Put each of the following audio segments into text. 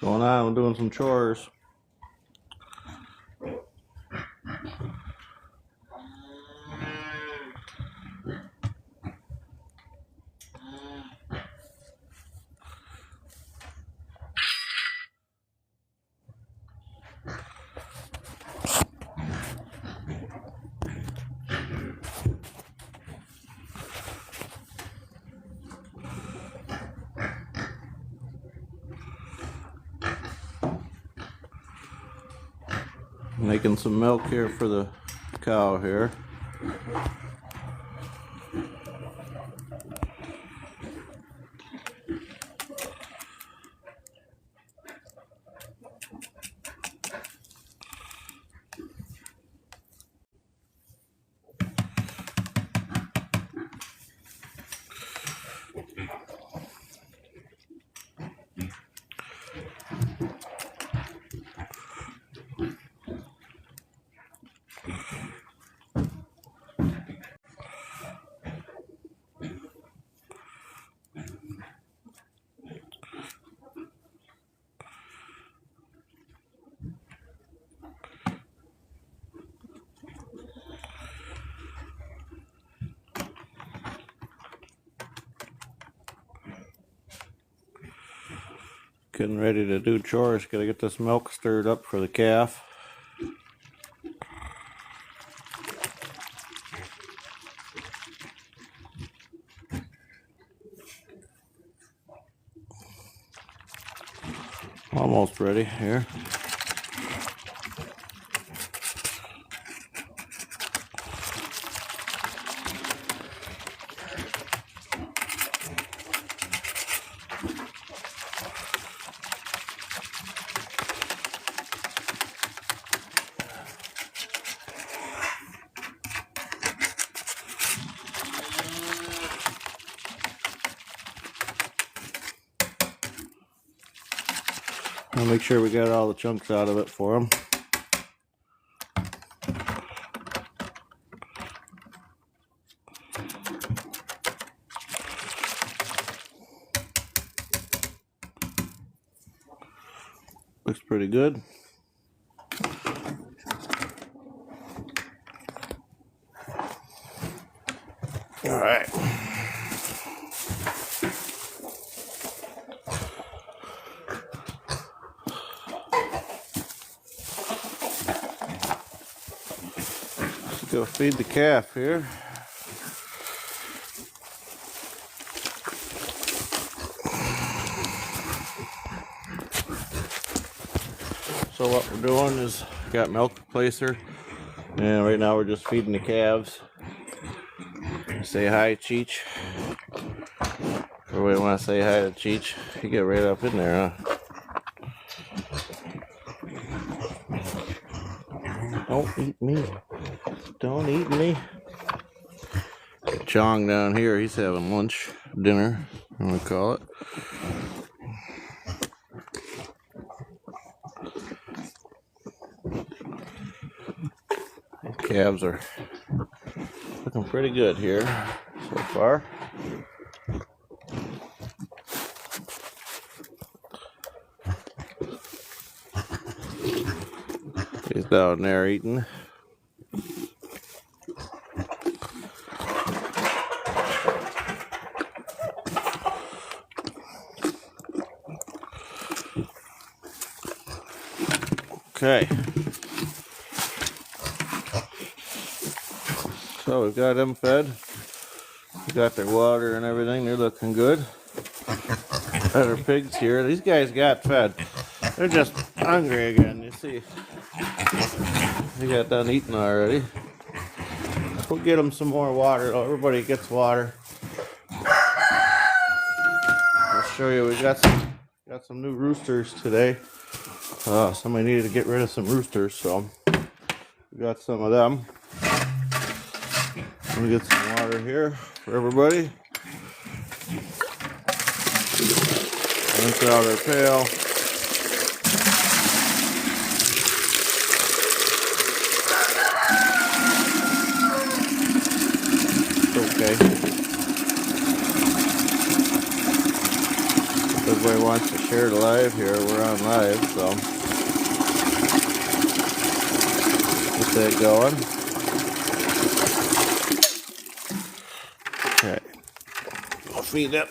Going on? I'm doing some chores. Making some milk here for the cow here. Getting ready to do chores. Gotta get this milk stirred up for the calf. Almost ready here. I'll make sure we got all the chunks out of it for them. Looks pretty good. All right. Let's go feed the calf here. So what we're doing is got milk placer, and right now we're just feeding the calves. Say hi, Cheech. Everybody want to say hi to Cheech? You get right up in there, huh? Don't eat me. Don't eat me. Chong down here, he's having lunch, dinner, I'm gonna call it. Calves are looking pretty good here so far. He's down there eating. Okay. So we've got them fed. We got their water and everything. They're looking good. Got our pigs here. These guys got fed. They're just hungry again. You see, they got done eating already. We'll get them some more water. Oh, everybody gets water. I'll show you. We got some new roosters today. Somebody needed to get rid of some roosters, so we got some of them. Let me get some water here for everybody. Rinse out our pail. It's okay. Put Everybody wants to share the live here. We're on live, so get that going. Okay, I'll feed up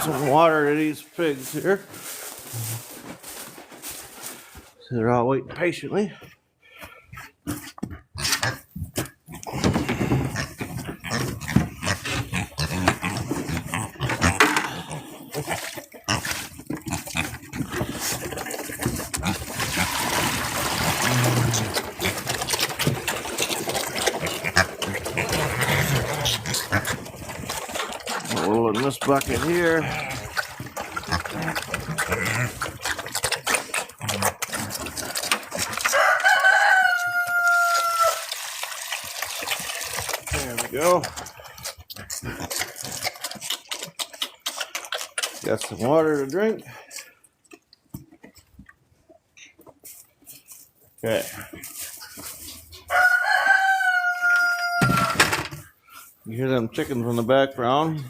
some water to these pigs here. So they're all waiting patiently. Oh, in this bucket here. There we go. Got some water to drink. Okay. You hear them chickens in the background.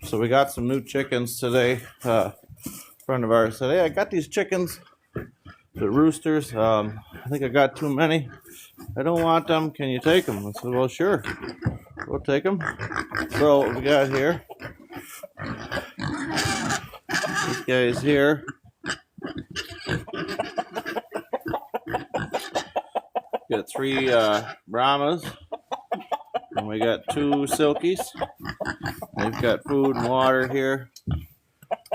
So we got some new chickens today. Friend of ours said, "Hey, I got these chickens, the roosters. I think I got too many. I don't want them. Can you take them?" I said, "Well, sure. We'll take them." So what we got here, this guy's here. Got 3 Brahmas, and we got 2 Silkies. They've got food and water here.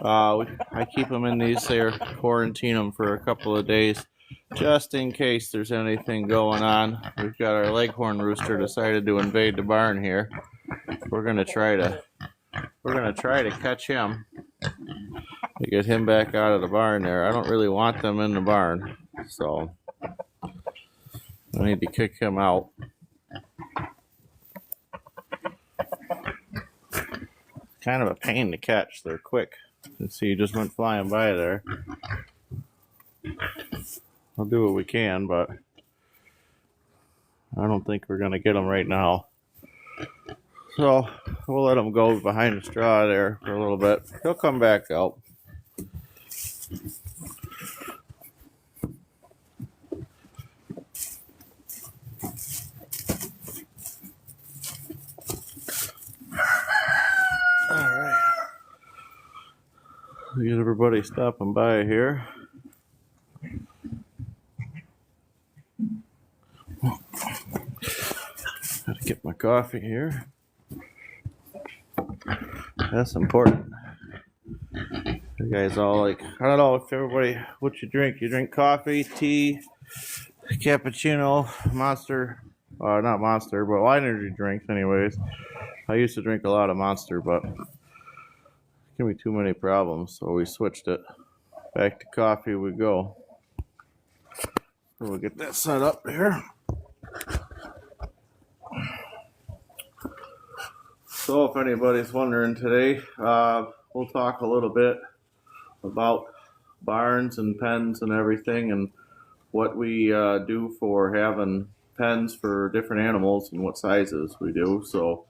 I keep them in these there, quarantine them for a couple of days, just in case there's anything going on. We've got our leghorn rooster decided to invade the barn here. We're gonna try to catch him to get him back out of the barn there. I don't really want them in the barn, so I need to kick him out. Kind of a pain to catch. They're quick. You see, he just went flying by there. We'll do what we can, but I don't think we're going to get him right now. So we'll let him go behind the straw there for a little bit. He'll come back out. Get everybody stopping by here. Gotta get my coffee here. That's important. You guys all like, I don't know if everybody, what you drink. You drink coffee, tea, cappuccino, Monster, not Monster, but energy drinks anyways. I used to drink a lot of Monster, but give me too many problems, so we switched it. Back to coffee we go. So we'll get that set up here. So if anybody's wondering today, we'll talk a little bit about barns and pens and everything, and what we do for having pens for different animals and what sizes we do. So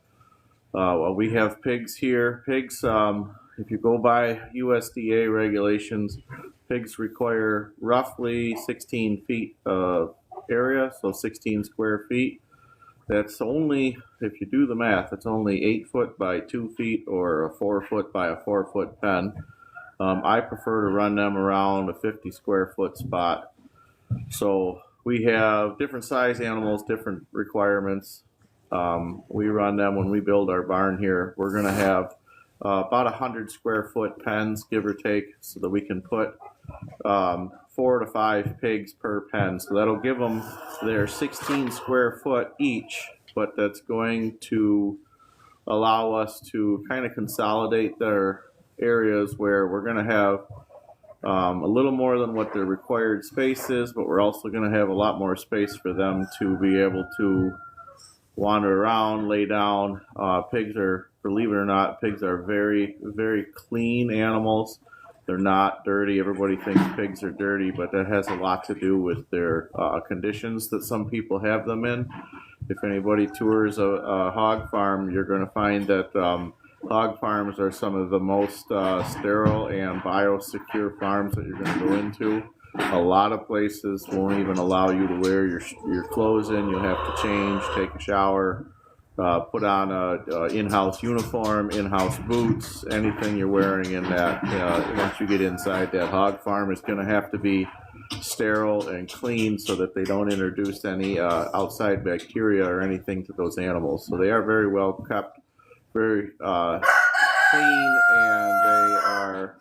we have pigs here. Pigs, if you go by USDA regulations, pigs require roughly 16 feet of area, so 16 square feet. That's only, if you do the math, it's only 8 foot by 2 feet or a 4 foot by a 4 foot pen. I prefer to run them around a 50 square foot spot. So we have different size animals, different requirements. We run them when we build our barn here. We're going to have about 100 square foot pens, give or take, so that we can put 4 to 5 pigs per pen. So that'll give them their 16 square foot each, but that's going to allow us to kind of consolidate their areas where we're going to have a little more than what their required space is, but we're also going to have a lot more space for them to be able to wander around, lay down. Pigs are, believe it or not, pigs are very, very clean animals. They're not dirty. Everybody thinks pigs are dirty, but that has a lot to do with their conditions that some people have them in. If anybody tours a hog farm, you're going to find that Hog farms are some of the most sterile and biosecure farms that you're going to go into. A lot of places won't even allow you to wear your clothes in. You'll have to change, take a shower, put on a in-house uniform, in-house boots. Anything you're wearing in that, once you get inside that hog farm, is going to have to be sterile and clean so that they don't introduce any outside bacteria or anything to those animals. So they are very well kept, very clean, and they are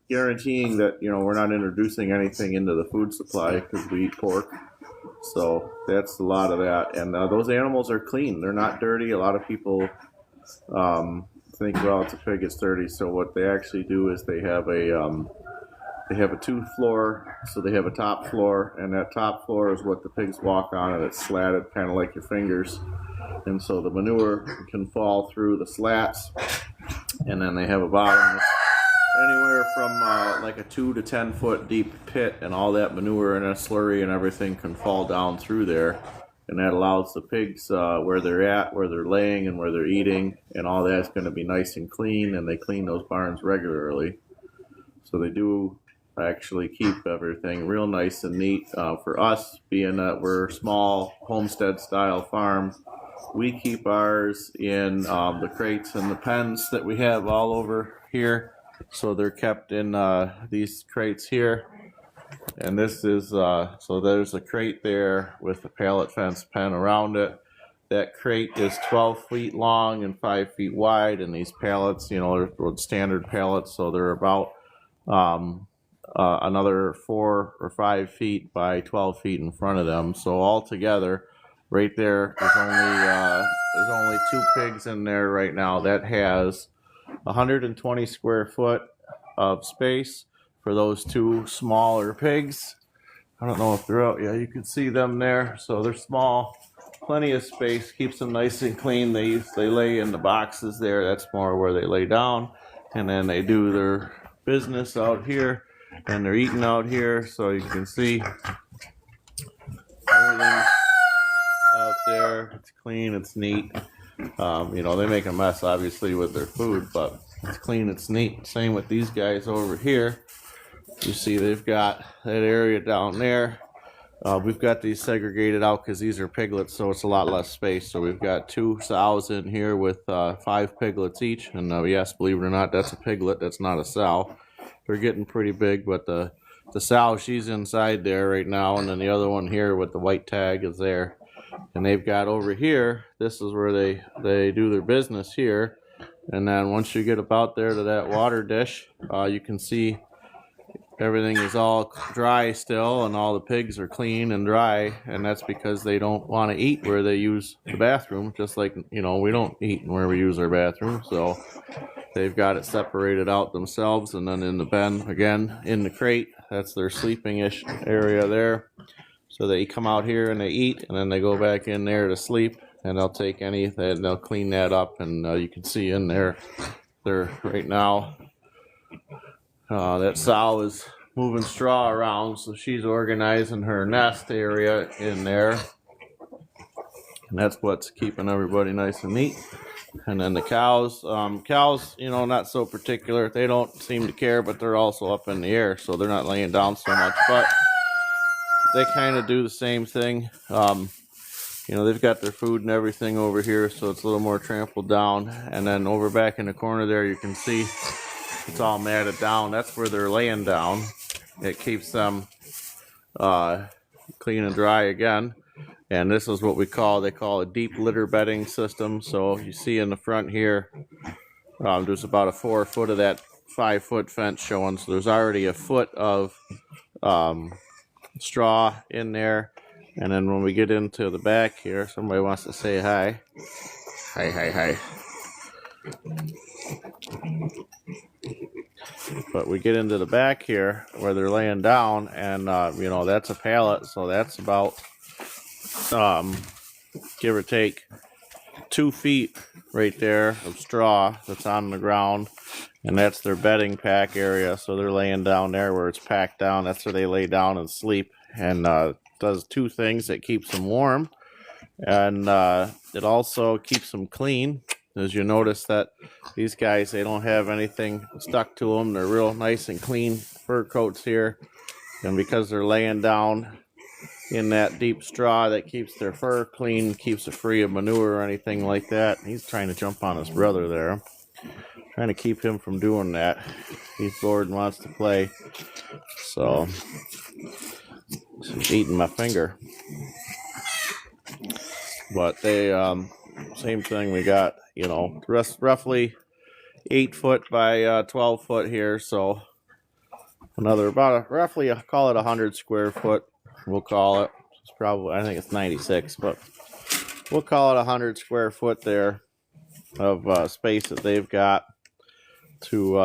guaranteeing that we're not introducing anything into the food supply because we eat pork. So that's a lot of that, and those animals are clean. They're not dirty. A lot of people think, well, it's a pig, it's dirty. So what they actually do is they have a tooth floor. So they have a top floor, and that top floor is what the pigs walk on, and it's slatted kind of like your fingers. And so the manure can fall through the slats, and then they have a bottom anywhere from like a 2 to 10 foot deep pit, and all that manure and a slurry and everything can fall down through there, and that allows the pigs where they're at, where they're laying, and where they're eating, and all that's going to be nice and clean. And they clean those barns regularly, so they do actually keep everything real nice and neat. For us, being that we're a small homestead style farm, we keep ours in the crates and the pens that we have all over here. So they're kept in these crates here, and this is so there's a crate there with a pallet fence pen around it. That crate is 12 feet long and 5 feet wide, and these pallets, they're standard pallets, so they're about another 4 or 5 feet by 12 feet in front of them. So altogether, right there, there's only 2 pigs in there right now. That has 120 square foot of space for those 2 smaller pigs. I don't know if they're out. Yeah, you can see them there. So they're small, plenty of space, keeps them nice and clean. They lay in the boxes there. That's more where they lay down, and then they do their business out here, and they're eating out here. So you can see everything's out there. It's clean, it's neat. They make a mess obviously with their food, but it's clean, it's neat. Same with these guys over here. You see they've got that area down there. We've got these segregated out because these are piglets, so it's a lot less space. So we've got 2 sows in here with 5 piglets each, and yes, believe it or not, that's a piglet, that's not a sow. They're getting pretty big, but the sow, she's inside there right now, and then the other one here with the white tag is there. And they've got over here, this is where they do their business here. And then once you get about there to that water dish, you can see everything is all dry still, and all the pigs are clean and dry, and that's because they don't want to eat where they use the bathroom, just like we don't eat where we use our bathroom. So they've got it separated out themselves, and then in the pen again in the crate, that's their sleeping-ish area there. So they come out here and they eat, and then they go back in there to sleep, and they'll take and they'll clean that up, and you can see in there right now. That sow is moving straw around, so she's organizing her nest area in there, and that's what's keeping everybody nice and neat. And then the cows, not so particular. They don't seem to care, but they're also up in the air, so they're not laying down so much, but they kind of do the same thing. They've got their food and everything over here, so it's a little more trampled down. And then over back in the corner there, you can see it's all matted down. That's where they're laying down. It keeps them clean and dry again. And this is what they call a deep litter bedding system. So you see in the front here, there's about a 4 foot of that 5 foot fence showing. So there's already a foot of straw in there. And then when we get into the back here, somebody wants to say hi. Hi. But we get into the back here where they're laying down, and that's a pallet, so that's about give or take 2 feet right there of straw that's on the ground, and that's their bedding pack area. So they're laying down there where it's packed down. That's where they lay down and sleep, and does 2 things. It keeps them warm, and it also keeps them clean. As you notice that these guys, they don't have anything stuck to them. They're real nice and clean fur coats here. And because they're laying down in that deep straw, that keeps their fur clean, keeps it free of manure or anything like that. He's trying to jump on his brother there. Trying to keep him from doing that. He's bored and wants to play. So, he's eating my finger. But they, same thing, we got, you know, roughly 8 foot by 12 foot here. So, another about roughly, call it 100 square foot, we'll call it. It's probably, I think it's 96, but we'll call it 100 square foot there of space that they've got to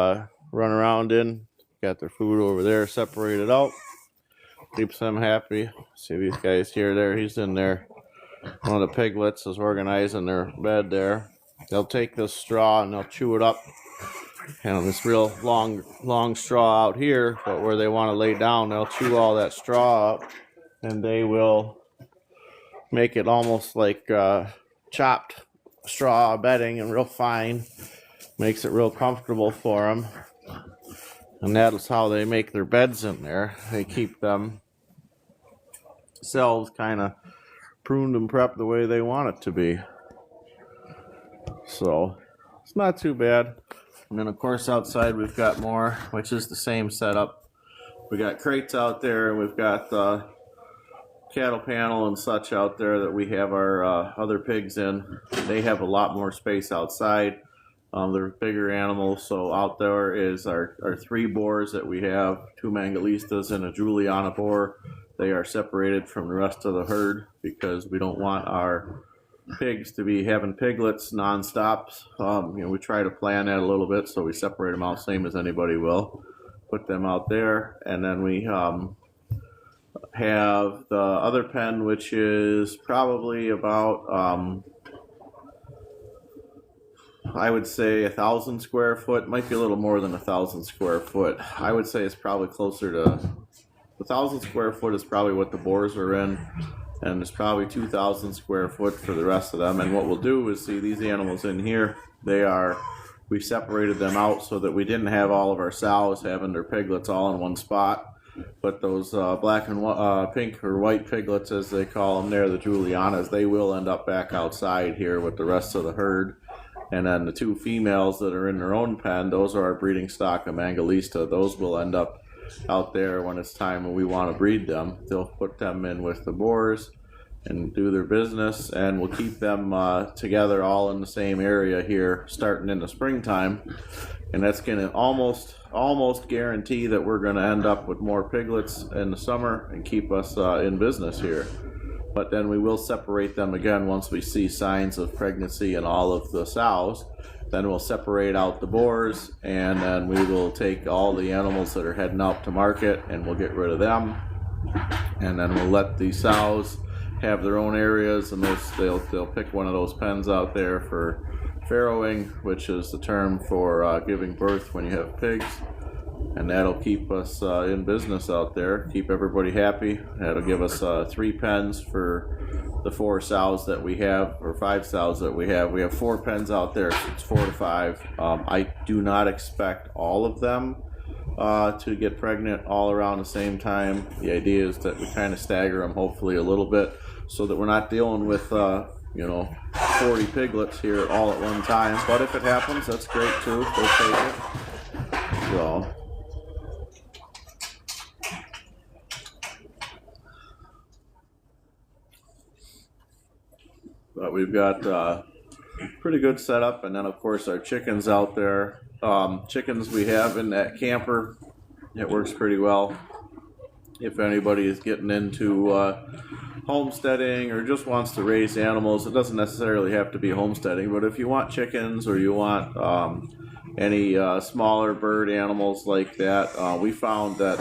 run around in. Got their food over there separated out. Keeps them happy. See these guys here, there. He's in there. One of the piglets is organizing their bed there. They'll take this straw and they'll chew it up. And this real long straw out here, but where they want to lay down, they'll chew all that straw up, and they will make it almost like chopped straw bedding and real fine. Makes it real comfortable for them. And that is how they make their beds in there. They keep them cells kind of pruned and prepped the way they want it to be. So it's not too bad. And then of course outside we've got more, which is the same setup. We got crates out there, and we've got the cattle panel and such out there that we have our other pigs in. They have a lot more space outside. They're bigger animals, so out there is our 3 boars that we have, 2 Mangalistas and a Juliana boar. They are separated from the rest of the herd because we don't want our pigs to be having piglets nonstop. You know, we try to plan that a little bit, so we separate them out same as anybody will. Put them out there, and then we have the other pen, which is probably about I would say 1,000 square foot. Might be a little more than 1,000 square foot. I would say it's probably closer to 1,000 square foot is probably what the boars are in, and there's probably 2,000 square foot for the rest of them. And what we'll do is, see these animals in here, we separated them out so that we didn't have all of our sows having their piglets all in one spot. But those black and pink or white piglets, as they call them there, the Julianas, they will end up back outside here with the rest of the herd. And then the 2 females that are in their own pen, those are our breeding stock of Mangalista. Those will end up out there when it's time when we want to breed them. They'll put them in with the boars and do their business, and we'll keep them together all in the same area here starting in the springtime. And that's going to almost guarantee that we're going to end up with more piglets in the summer and keep us in business here. But then we will separate them again once we see signs of pregnancy in all of the sows. Then we'll separate out the boars, and then we will take all the animals that are heading out to market and we'll get rid of them. And then we'll let the sows have their own areas, and they'll pick one of those pens out there for farrowing, which is the term for giving birth when you have pigs. And that'll keep us in business out there, keep everybody happy. That'll give us 3 pens for the 4 sows that we have, or 5 sows that we have. We have 4 pens out there, so it's 4 to 5. I do not expect all of them to get pregnant all around the same time. The idea is that we kind of stagger them, hopefully a little bit, so that we're not dealing with 40 piglets here all at one time. But if it happens, that's great too. We'll take it. So. But we've got pretty good setup, and then of course our chickens out there. Chickens we have in that camper. It works pretty well. If anybody is getting into homesteading or just wants to raise animals, it doesn't necessarily have to be homesteading, but if you want chickens or you want any smaller bird animals like that, we found that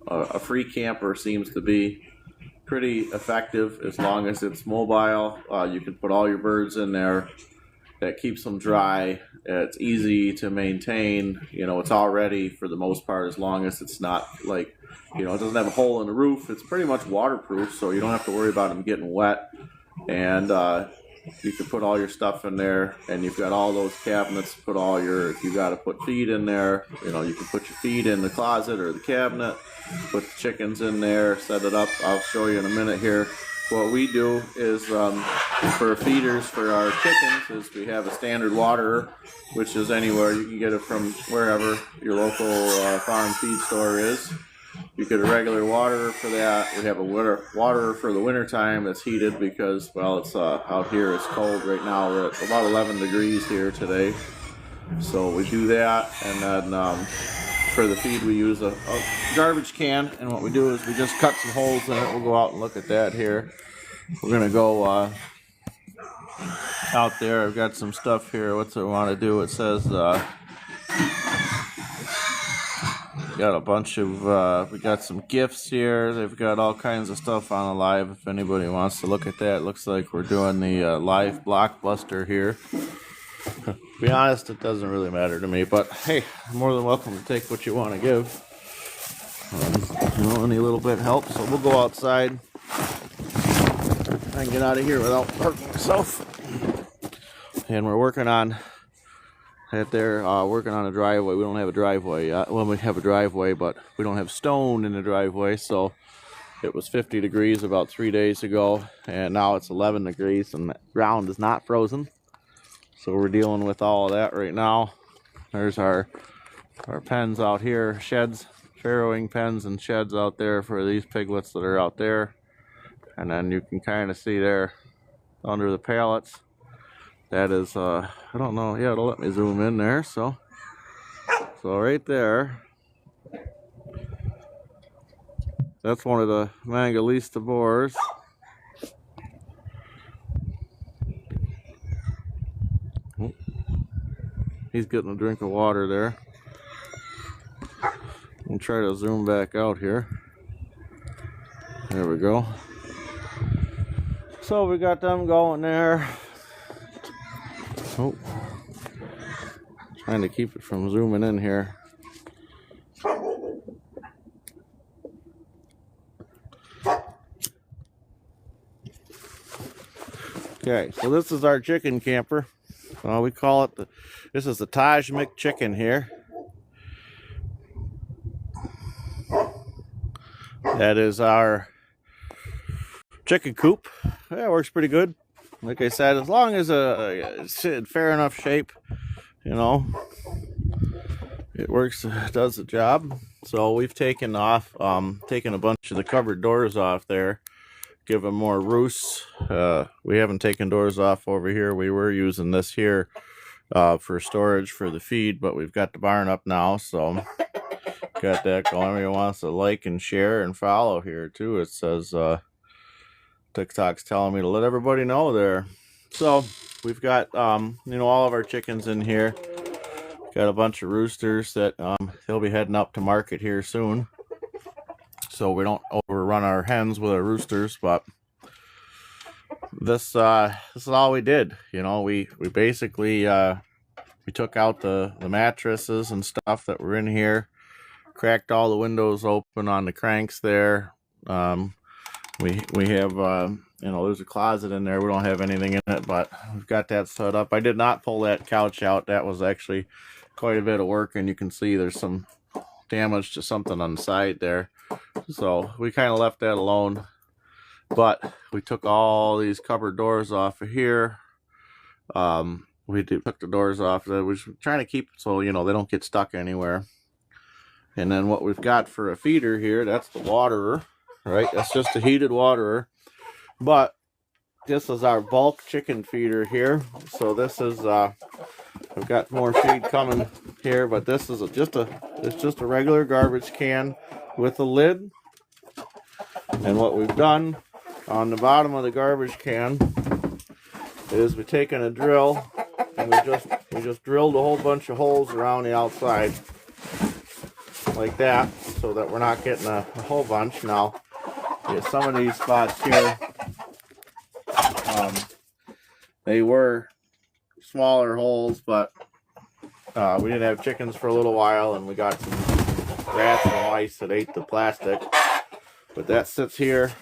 a free camper seems to be pretty effective as long as it's mobile. You can put all your birds in there. That keeps them dry. It's easy to maintain. It's already, for the most part, as long as it's not like, it doesn't have a hole in the roof. It's pretty much waterproof, so you don't have to worry about them getting wet. And you can put all your stuff in there, and you've got all those cabinets to put all your, if you got to put feed in there, you know, you can put your feed in the closet or the cabinet, put the chickens in there, set it up. I'll show you in a minute here. What we do is for feeders for our chickens is we have a standard waterer, which is anywhere. You can get it from wherever your local farm feed store is. You get a regular waterer for that. We have a waterer for the winter time that's heated because, well, it's out here, it's cold right now. We're at about 11 degrees here today. So we do that, and then for the feed we use a garbage can, and what we do is we just cut some holes in it. We'll go out and look at that here. We're gonna go out there. I've got some stuff here. What's it want to do? It says got a bunch of we got some gifts here. They've got all kinds of stuff on the live if anybody wants to look at that. It looks like we're doing the live blockbuster here. To be honest, it doesn't really matter to me, but hey, I'm more than welcome to take what you want to give. You know, any little bit helps. So we'll go outside and get out of here without hurting myself. And we're working on working on a driveway. We don't have a driveway yet. Well, we have a driveway, but we don't have stone in the driveway. So it was 50 degrees about 3 days ago, and now it's 11 degrees, and the ground is not frozen. So we're dealing with all of that right now. There's our pens out here, sheds, farrowing pens and sheds out there for these piglets that are out there. And then you can kind of see there under the pallets. That is, I don't know, yeah, it'll let me zoom in there. So right there, that's one of the Mangalista boars. He's getting a drink of water there. I'll try to zoom back out here. There we go. So we got them going there. Oh, trying to keep it from zooming in here. Okay, so this is our chicken camper. We call it this is the Taj McChicken here. That is our chicken coop. Yeah, it works pretty good. Like I said, as long as it's in fair enough shape, you know, it works, does the job. So we've taken a bunch of the cupboard doors off there, give them more roosts. We haven't taken doors off over here. We were using this here for storage for the feed, but we've got the barn up now, so got that going. Everyone wants to like and share and follow here too. It says TikTok's telling me to let everybody know there. So we've got you know, all of our chickens in here. Got a bunch of roosters that they'll be heading up to market here soon, so we don't overrun our hens with our roosters. But this is all we did. You know, we basically we took out the mattresses and stuff that were in here, cracked all the windows open on the cranks there. We have you know, there's a closet in there. We don't have anything in it, but we've got that set up. I did not pull that couch out. That was actually quite a bit of work, and you can see there's some damage to something on the side there. So we kind of left that alone. But we took all these cupboard doors off of here. We took the doors off. We were trying to keep it so, you know, they don't get stuck anywhere. And then what we've got for a feeder here, that's the waterer, right? That's just a heated waterer. But this is our bulk chicken feeder here. So this is I've got more feed coming here, but this is just a regular garbage can with a lid. And what we've done on the bottom of the garbage can is we've taken a drill and we just drilled a whole bunch of holes around the outside like that, so that we're not getting a whole bunch. Now, some of these spots here, they were smaller holes, but we didn't have chickens for a little while, and we got some rats and mice that ate the plastic. But that sits here,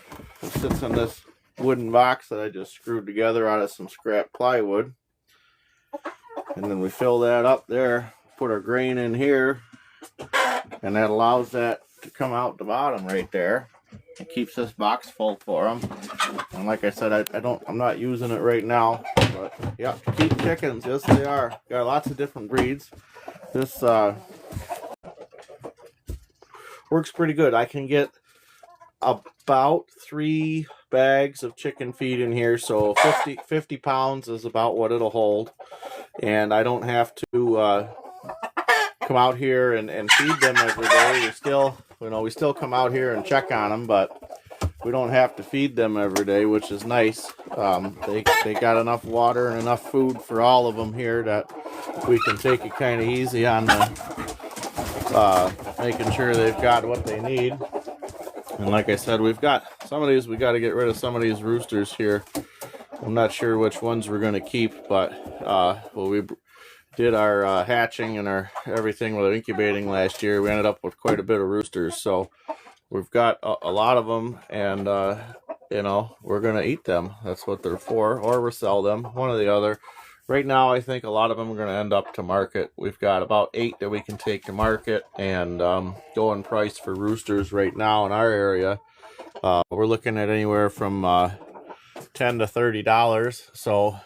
it sits in this wooden box that I just screwed together out of some scrap plywood. And then we fill that up there, put our grain in here, and that allows that to come out the bottom right there. It keeps this box full for them. And like I said, I'm not using it right now, but yeah, keep chickens. Yes, they are. Got lots of different breeds. This works pretty good. I can get about 3 bags of chicken feed in here, so 50 pounds is about what it'll hold, and I don't have to come out here and feed them every day. We still come out here and check on them, but we don't have to feed them every day, which is nice. They got enough water and enough food for all of them here that we can take it kind of easy on the making sure they've got what they need. And like I said, we've got some of these. We got to get rid of some of these roosters here. I'm not sure which ones we're going to keep, but well, we did our hatching and our everything with incubating last year. We ended up with quite a bit of roosters, so we've got a lot of them, and you know, we're going to eat them. That's what they're for, or we'll sell them, one or the other. Right now, I think a lot of them are going to end up to market. We've got about 8 that we can take to market, and going price for roosters right now in our area, we're looking at anywhere from $10 to $30. So,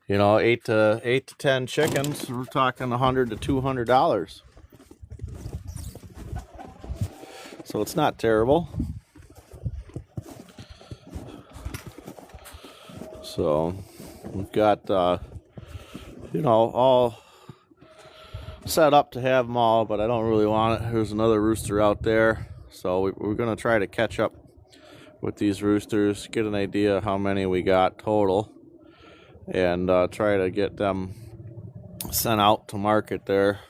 you know, 8 to 10 chickens, we're talking $100 to $200. So it's not terrible. So we've got, you know, all set up to have them all, but I don't really want it. There's another rooster out there. So we're going to try to catch up with these roosters, get an idea how many we got total, and try to get them sent out to market there.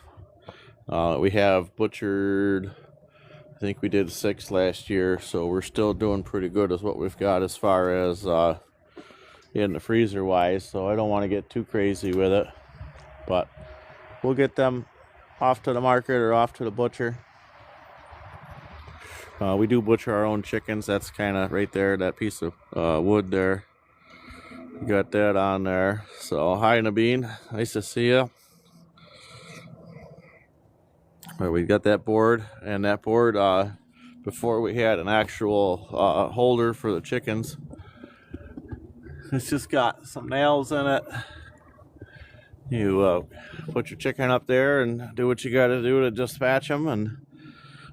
We have butchered, I think we did 6 last year, so we're still doing pretty good as what we've got as far as in the freezer wise, so I don't want to get too crazy with it, but we'll get them off to the market or off to the butcher. We do butcher our own chickens. That's kind of right there, that piece of wood there. Got that on there. So hi Nabeen, nice to see you. Right, we got that board, and that board before we had an actual holder for the chickens. It's just got some nails in it. You put your chicken up there and do what you got to do to dispatch them, and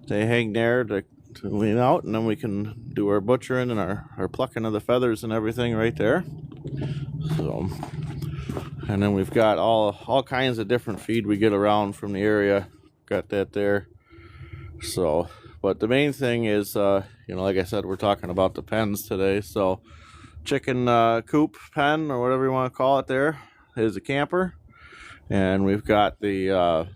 they hang there to lean out, and then we can do our butchering and our plucking of the feathers and everything right there. So, and then we've got all kinds of different feed we get around from the area. Got that there. So, but the main thing is, you know, like I said, we're talking about the pens today. So chicken coop pen, or whatever you want to call it, there is a camper, and we've got the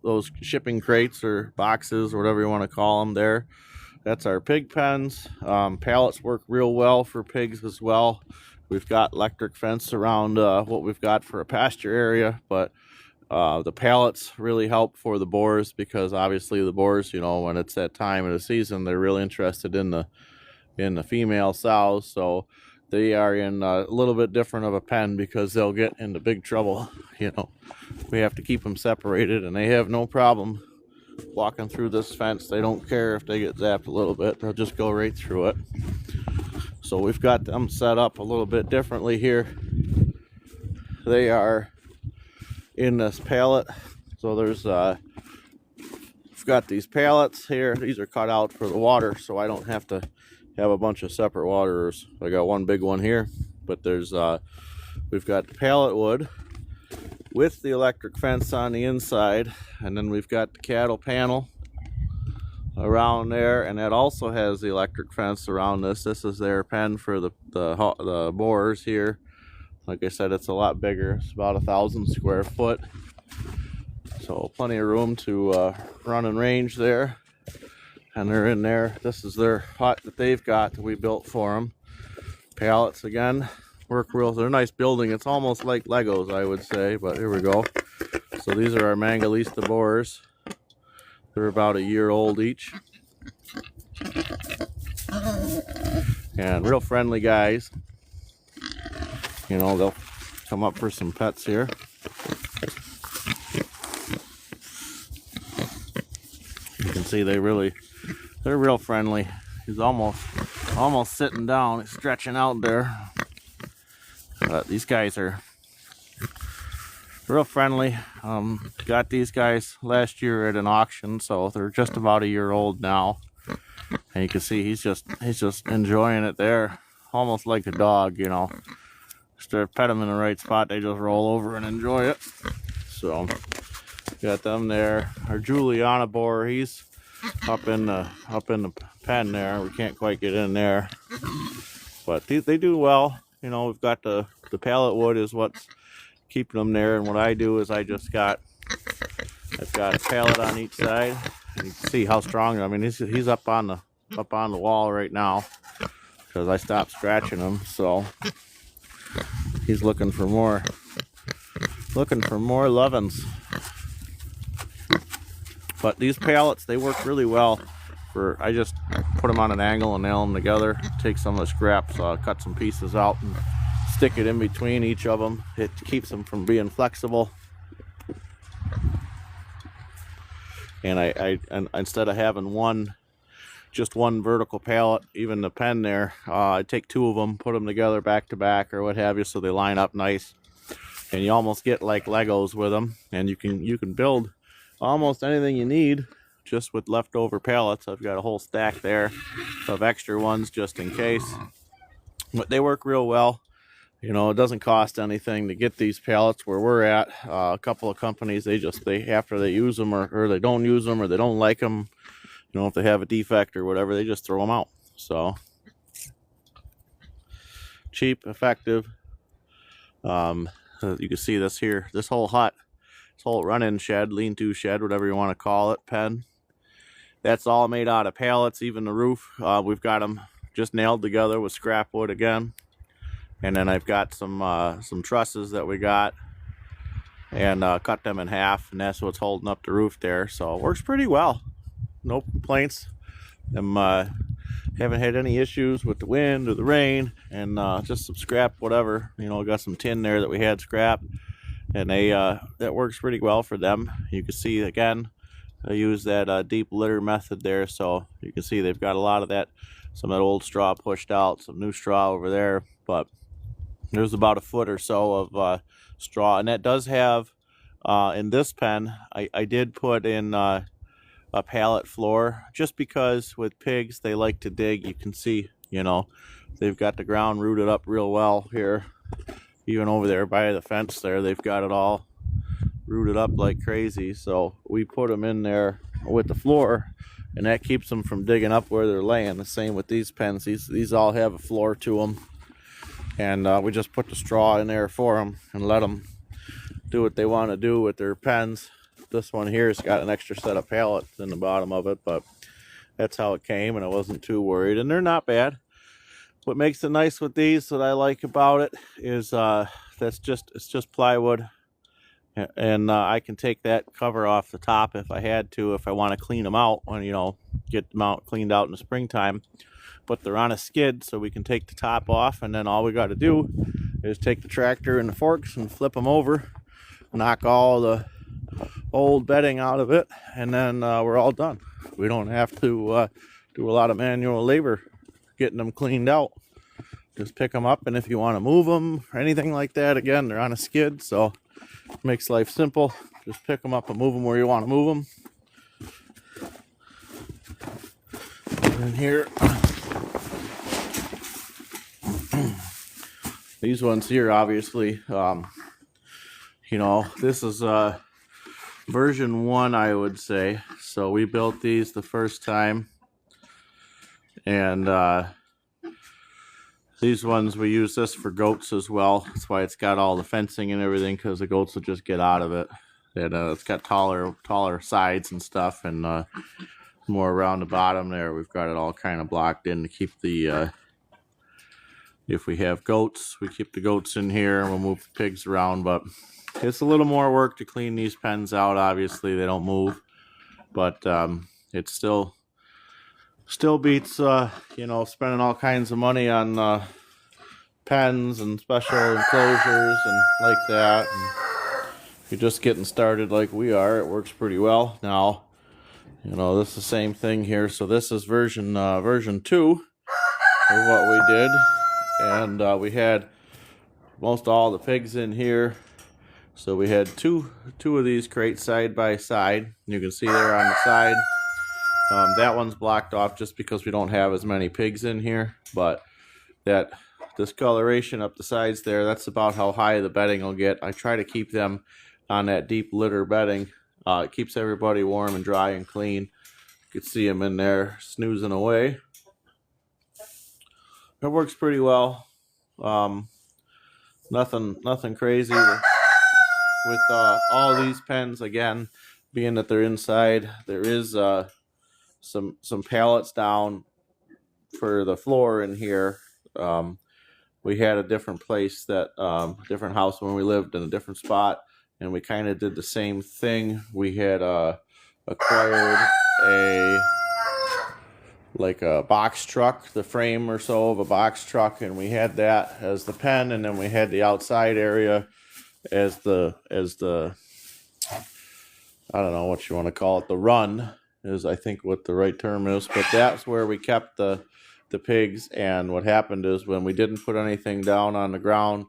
those shipping crates or boxes or whatever you want to call them there. That's our pig pens. Pallets work real well for pigs as well. We've got electric fence around what we've got for a pasture area, but the pallets really help for the boars, because obviously the boars, you know, when it's that time of the season, they're really interested in the female sows, so they are in a little bit different of a pen, because they'll get into big trouble. You know, we have to keep them separated, and they have no problem walking through this fence. They don't care if they get zapped a little bit, they'll just go right through it. So we've got them set up a little bit differently here. They are in this pallet. So there's we've got these pallets here. These are cut out for the water, so I don't have to have a bunch of separate waterers. I got one big one here, but there's we've got the pallet wood with the electric fence on the inside, and then we've got the cattle panel around there, and that also has the electric fence around this. This is their pen for the boars here. Like I said, it's a lot bigger. It's about 1,000 square foot, so plenty of room to run and range there. And they're in there. This is their hut that they've got that we built for them. Pallets again, work real. They're a nice building. It's almost like Legos, I would say, but here we go. So these are our Mangalista boars. They're about a year old each. and real friendly guys. You know, they'll come up for some pets here. You can see they're real friendly. He's almost sitting down. He's stretching out there. But these guys are real friendly. Got these guys last year at an auction, so they're just about a year old now. And you can see he's just enjoying it there, almost like a dog, you know. Just to pet them in the right spot, they just roll over and enjoy it. So got them there. Our Juliana boar, he's up in the pen there. We can't quite get in there, but they do well. You know, we've got the pallet wood is what's keeping them there, and what I do is I've got a pallet on each side. And you can see how strong. I mean, he's up on the wall right now because I stopped scratching him. So he's looking for more lovin's. But these pallets, they work really well. I just put them on an angle and nail them together. Take some of the scraps, cut some pieces out, and stick it in between each of them. It keeps them from being flexible. And and instead of having just one vertical pallet, even the pen there, I take two of them, put them together back to back or what have you, so they line up nice. And you almost get like Legos with them, and you can build almost anything you need just with leftover pallets. I've got a whole stack there of extra ones just in case. But they work real well. You know, it doesn't cost anything to get these pallets where we're at. A couple of companies, they after they use them or they don't use them or they don't like them, you know, if they have a defect or whatever, they just throw them out. So cheap, effective. You can see this here, this whole hut, this whole run-in shed, lean-to shed, whatever you want to call it, pen. That's all made out of pallets. Even the roof, we've got them just nailed together with scrap wood again. And then I've got some trusses that we got and cut them in half, and that's what's holding up the roof there. So it works pretty well. No complaints. Haven't had any issues with the wind or the rain, and just some scrap, whatever. You know, got some tin there that we had scrap, and that works pretty well for them. You can see again, I use that deep litter method there, so you can see they've got a lot of that, some of that old straw pushed out, some new straw over there, but there's about a foot or so of straw, and that does have in this pen. I did put in a pallet floor just because with pigs they like to dig. You can see, you know, they've got the ground rooted up real well here. Even over there by the fence there, they've got it all rooted up like crazy. So we put them in there with the floor, and that keeps them from digging up where they're laying. The same with these pens. These all have a floor to them, and we just put the straw in there for them and let them do what they want to do with their pens. This one here has got an extra set of pallets in the bottom of it, but that's how it came, and I wasn't too worried, and they're not bad. What makes it nice with these, that I like about it, is it's just plywood, and I can take that cover off the top if I had to, if I want to clean them out, when, you know, get them out cleaned out in the springtime. But they're on a skid, so we can take the top off, and then all we got to do is take the tractor and the forks and flip them over, knock all the old bedding out of it, and then we're all done. We don't have to do a lot of manual labor getting them cleaned out. Just pick them up, and if you want to move them or anything like that, again, they're on a skid, so it makes life simple. Just pick them up and move them where you want to move them. And here, these ones here, obviously, you know, this is version 1, I would say. So we built these the first time, and these ones, we use this for goats as well. That's why it's got all the fencing and everything, because the goats will just get out of it. And it's got taller sides and stuff, and more around the bottom there. We've got it all kind of blocked in to keep the if we have goats, we keep the goats in here, and we'll move the pigs around. But it's a little more work to clean these pens out. Obviously, they don't move, but it's still Still beats, you know, spending all kinds of money on pens and special enclosures and like that. And if you're just getting started like we are, it works pretty well. Now, you know, this is the same thing here. So this is version 2 of what we did. And we had most all the pigs in here. So we had two of these crates side by side. You can see there on the side. That one's blocked off just because we don't have as many pigs in here. But that discoloration up the sides there, that's about how high the bedding will get. I try to keep them on that deep litter bedding. It keeps everybody warm and dry and clean. You can see them in there snoozing away. It works pretty well. Nothing crazy with all these pens. Again, being that they're inside, there is some pallets down for the floor in here. We had a different place different house when we lived in a different spot, and we kind of did the same thing. We had acquired a box truck, the frame or so of a box truck, and we had that as the pen, and then we had the outside area as the I don't know what you want to call it, the run is I think what the right term is, but that's where we kept the pigs. And what happened is when we didn't put anything down on the ground,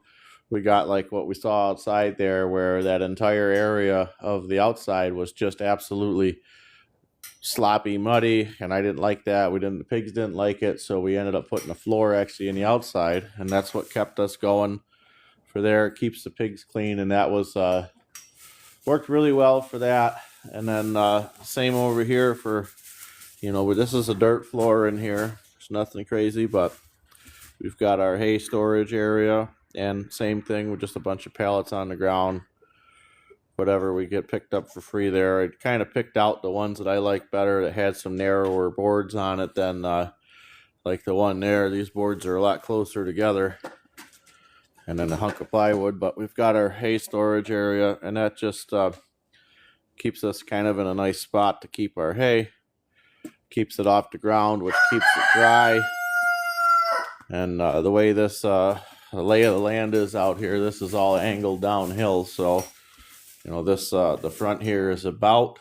we got like what we saw outside there, where that entire area of the outside was just absolutely sloppy, muddy, and I didn't like that. The pigs didn't like it, so we ended up putting a floor actually in the outside, and that's what kept us going for there. It keeps the pigs clean, and that was worked really well for that. And then same over here for, you know, this is a dirt floor in here. It's nothing crazy, but we've got our hay storage area, and same thing with just a bunch of pallets on the ground. Whatever we get picked up for free there. I kind of picked out the ones that I like better that had some narrower boards on it than like the one there. These boards are a lot closer together. And then a hunk of plywood. But we've got our hay storage area, and that just keeps us kind of in a nice spot to keep our hay. Keeps it off the ground, which keeps it dry. And the way this the lay of the land is out here, this is all angled downhill. So, you know, this the front here is about,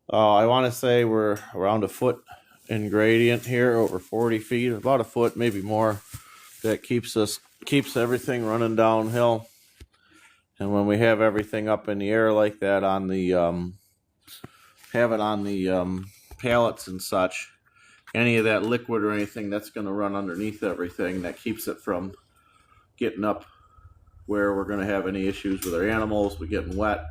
I want to say we're around a foot in gradient here, over 40 feet, about a foot, maybe more. That keeps everything running downhill. And when we have everything up in the air like that on the have it on the pallets and such, any of that liquid or anything that's going to run underneath everything, that keeps it from getting up where we're going to have any issues with our animals with getting wet.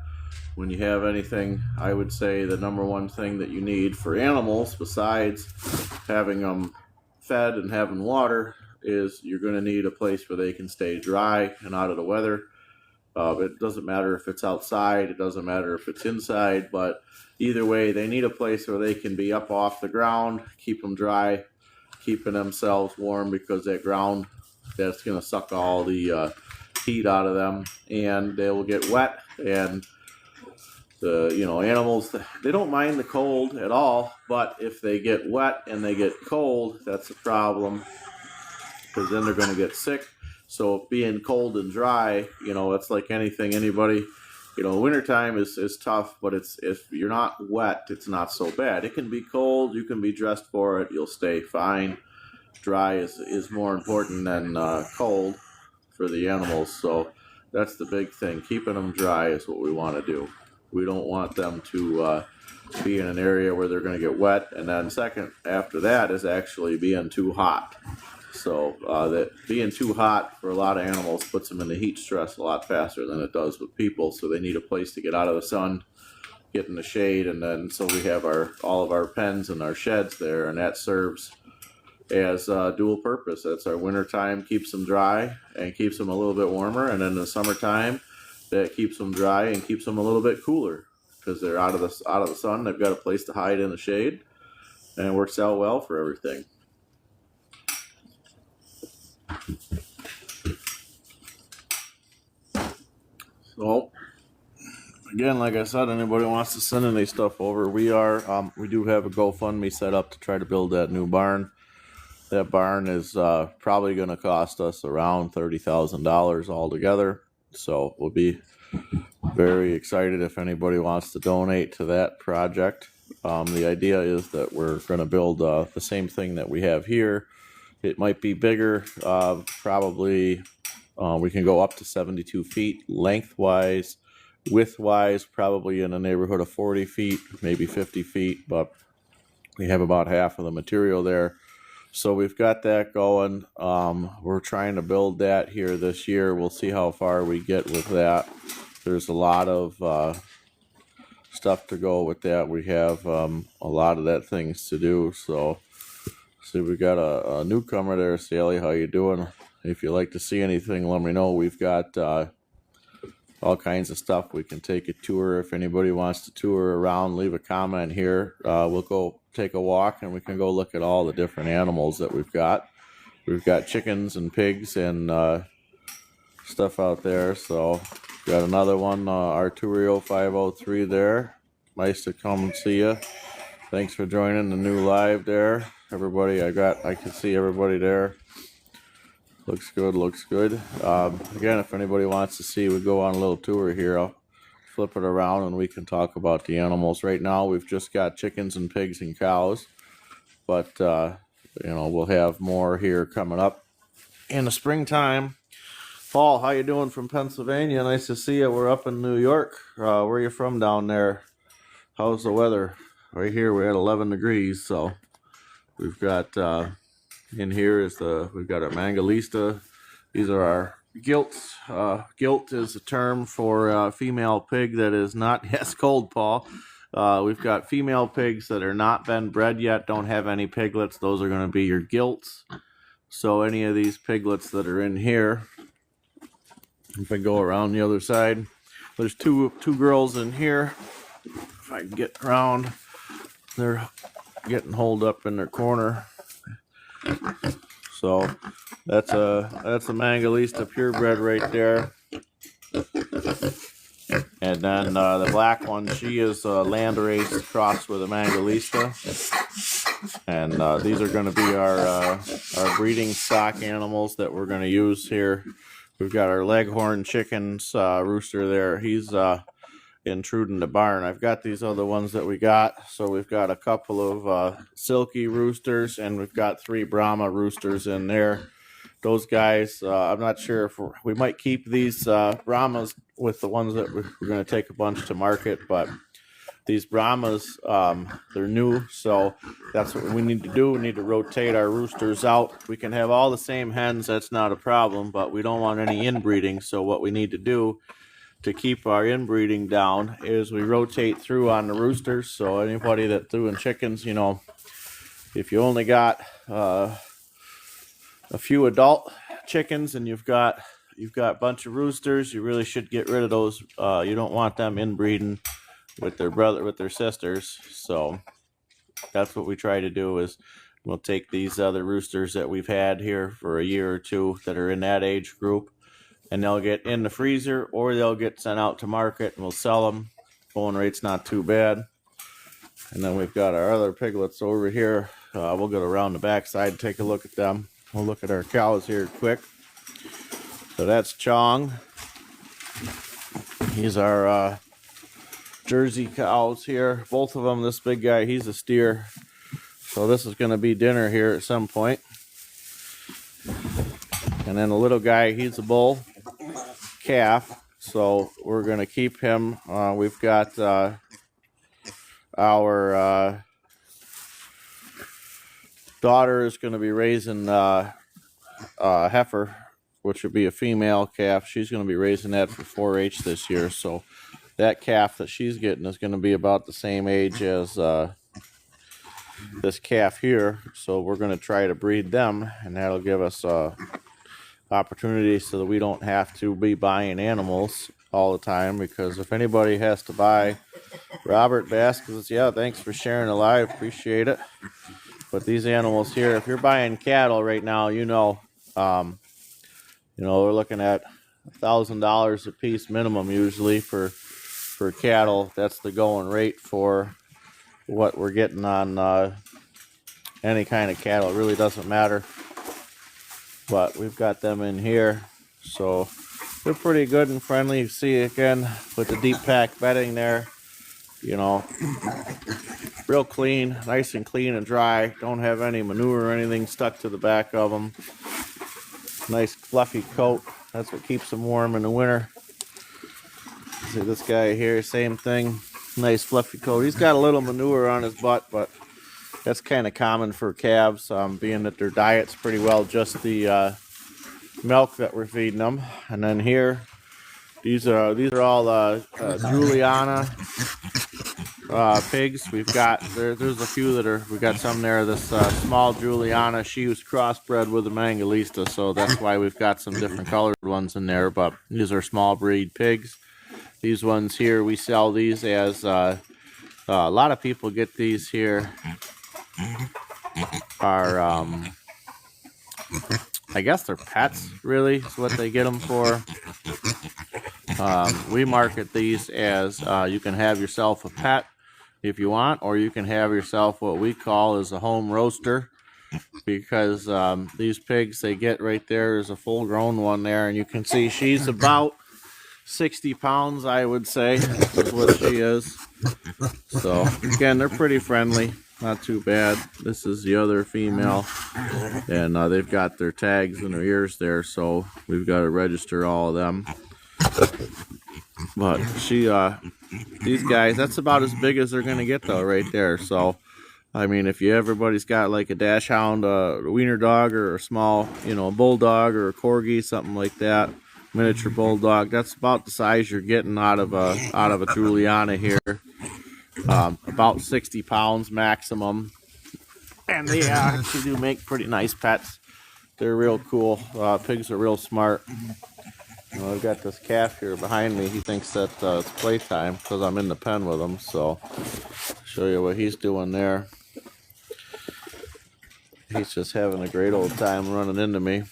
When you have anything, I would say the number one thing that you need for animals, besides having them fed and having water, is you're going to need a place where they can stay dry and out of the weather. It doesn't matter if it's outside, it doesn't matter if it's inside, but either way, they need a place where they can be up off the ground, keep them dry, keeping themselves warm, because that ground, that's going to suck all the heat out of them, and they will get wet. And the animals, they don't mind the cold at all, but if they get wet and they get cold, that's a problem, because then they're going to get sick. So being cold and dry, it's like anything, anybody, wintertime is tough, but if you're not wet, it's not so bad. It can be cold, you can be dressed for it, you'll stay fine. Dry is more important than cold for the animals. So that's the big thing. Keeping them dry is what we want to do. We don't want them to be in an area where they're going to get wet. And then second after that is actually being too hot. So that being too hot for a lot of animals puts them in the heat stress a lot faster than it does with people. So they need a place to get out of the sun, get in the shade, and then so we have all of our pens and our sheds there, and that serves as dual purpose. That's our wintertime, keeps them dry and keeps them a little bit warmer, and then in the summertime that keeps them dry and keeps them a little bit cooler, because they're out of the sun. They've got a place to hide in the shade, and it works out well for everything. So again, like I said, anybody wants to send any stuff over, we do have a GoFundMe set up to try to build that new barn. That barn is probably going to cost us around $30,000 altogether. So we'll be very excited if anybody wants to donate to that project. The idea is that we're going to build the same thing that we have here. It might be bigger, probably we can go up to 72 feet lengthwise. Widthwise, probably in the neighborhood of 40 feet, maybe 50 feet, but we have about half of the material there. So we've got that going. We're trying to build that here this year. We'll see how far we get with that. There's a lot of stuff to go with that. We have a lot of that things to do. So see, we got a newcomer there, Sally. How you doing? If you'd like to see anything, let me know. We've got all kinds of stuff. We can take a tour. If anybody wants to tour around, leave a comment here. We'll go take a walk and we can go look at all the different animals that we've got. We've got chickens and pigs and stuff out there. So got another one, Arturio 503 there. Nice to come and see you. Thanks for joining the new live there. Everybody, I can see everybody there. Looks good, looks good. Again, if anybody wants to see, we go on a little tour here. I'll flip it around and we can talk about the animals. Right now, we've just got chickens and pigs and cows. But, we'll have more here coming up in the springtime. Paul, how you doing from Pennsylvania? Nice to see you. We're up in New York. Where are you from down there? How's the weather? Right here, we're at 11 degrees, so we've got... in here is we've got our Mangolista. These are our gilts. Gilt is a term for a female pig that is not, yes, cold, Paul. We've got female pigs that are not been bred yet, don't have any piglets. Those are going to be your gilts. So any of these piglets that are in here, if I go around the other side, there's two girls in here. If I can get around, they're getting holed up in their corner. So that's a Mangolista purebred right there. And then the black one, she is a landrace crossed with a Mangolista. And these are going to be our breeding stock animals that we're going to use here. We've got our Leghorn chickens rooster there. He's intruding the barn. I've got these other ones that we got. So we've got a couple of silky roosters and we've got 3 Brahma roosters in there. Those guys, I'm not sure if we might keep these Brahmas with the ones that we're going to take a bunch to market, but these Brahmas, they're new, so that's what we need to do. We need to rotate our roosters out. We can have all the same hens, that's not a problem, but we don't want any inbreeding, so what we need to do to keep our inbreeding down is we rotate through on the roosters. So anybody that's doing chickens, if you only got a few adult chickens and you've got a bunch of roosters, you really should get rid of those. You don't want them inbreeding with their sisters. So that's what we try to do is we'll take these other roosters that we've had here for a year or two that are in that age group, and they'll get in the freezer or they'll get sent out to market and we'll sell them. Bone rate's not too bad. And then we've got our other piglets over here. We'll go around the back side and take a look at them. We'll look at our cows here quick. So that's Chong. He's our Jersey cows here. Both of them, this big guy, he's a steer. So this is going to be dinner here at some point. And then the little guy, he's a bull calf. So we're going to keep him. We've got our daughter is going to be raising heifer, which would be a female calf. She's going to be raising that for 4-H this year. So that calf that she's getting is going to be about the same age as this calf here. So we're going to try to breed them, and that'll give us opportunity so that we don't have to be buying animals all the time. Because if anybody has to buy, Robert Vasquez, yeah, thanks for sharing the live, appreciate it. But these animals here, if you're buying cattle right now, we're looking at $1,000 a piece minimum usually for for cattle. That's the going rate for what we're getting on any kind of cattle. It really doesn't matter. But we've got them in here, so they're pretty good and friendly. You see again with the deep pack bedding there, you know, real clean, nice and clean and dry. Don't have any manure or anything stuck to the back of them. Nice fluffy coat. That's what keeps them warm in the winter. See this guy here, same thing. Nice fluffy coat. He's got a little manure on his butt, but that's kind of common for calves, being that their diet's pretty well just the milk that we're feeding them. And then here, these are all Juliana pigs. We've got there's a few that are, we got some there. This small Juliana, she was crossbred with a Mangalitsa, so that's why we've got some different colored ones in there. But these are small breed pigs. These ones here, we sell these as a lot of people get these here. Are I guess they're pets, really, is what they get them for. We market these as you can have yourself a pet if you want, or you can have yourself what we call as a home roaster, because these pigs, they get right there, there's a full grown one there, and you can see she's about 60 pounds, I would say, is what she is. So again, they're pretty friendly. Not too bad. This is the other female, and they've got their tags in their ears there, so we've got to register all of them. But these guys, that's about as big as they're gonna get though, right there. So, I mean, if everybody's got like a dash hound, a wiener dog, or a small, you know, bulldog or a corgi, something like that, miniature bulldog, that's about the size you're getting out of a Juliana here. About 60 pounds maximum, and they actually do make pretty nice pets. They're real cool. Pigs are real smart. You know, I've got this calf here behind me. He thinks that it's playtime because I'm in the pen with him. So I'll show you what he's doing there. He's just having a great old time running into me.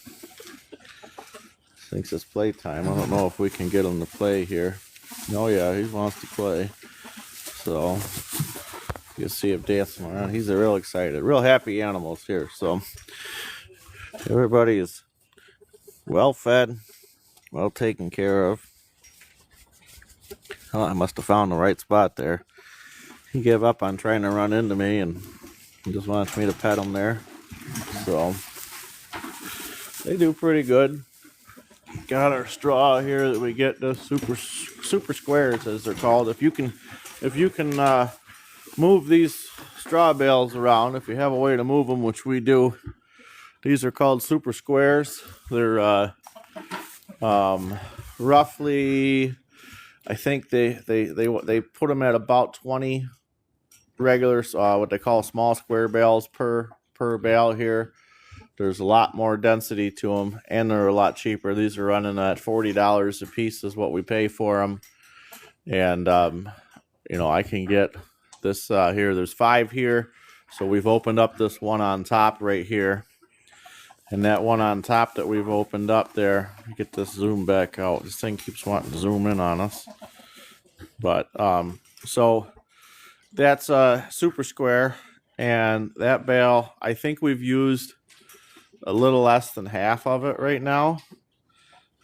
Thinks it's playtime. I don't know if we can get him to play here. Oh yeah, he wants to play. So you see him dancing around. He's real excited, real happy animals here. So everybody is well fed, well taken care of. Oh, I must have found the right spot there. He gave up on trying to run into me and he just wants me to pet him there. So they do pretty good. Got our straw here that we get, the super squares as they're called. If you can move these straw bales around, if you have a way to move them, which we do, these are called super squares. They're roughly, I think they put them at about 20 regular what they call small square bales per bale here. There's a lot more density to them, and they're a lot cheaper. These are running at $40 a piece is what we pay for them. And you know, I can get this here. There's 5 here, so we've opened up this one on top right here, and that one on top that we've opened up there. Get this zoom back out. This thing keeps wanting to zoom in on us. But so that's a super square, and that bale, I think we've used a little less than half of it right now,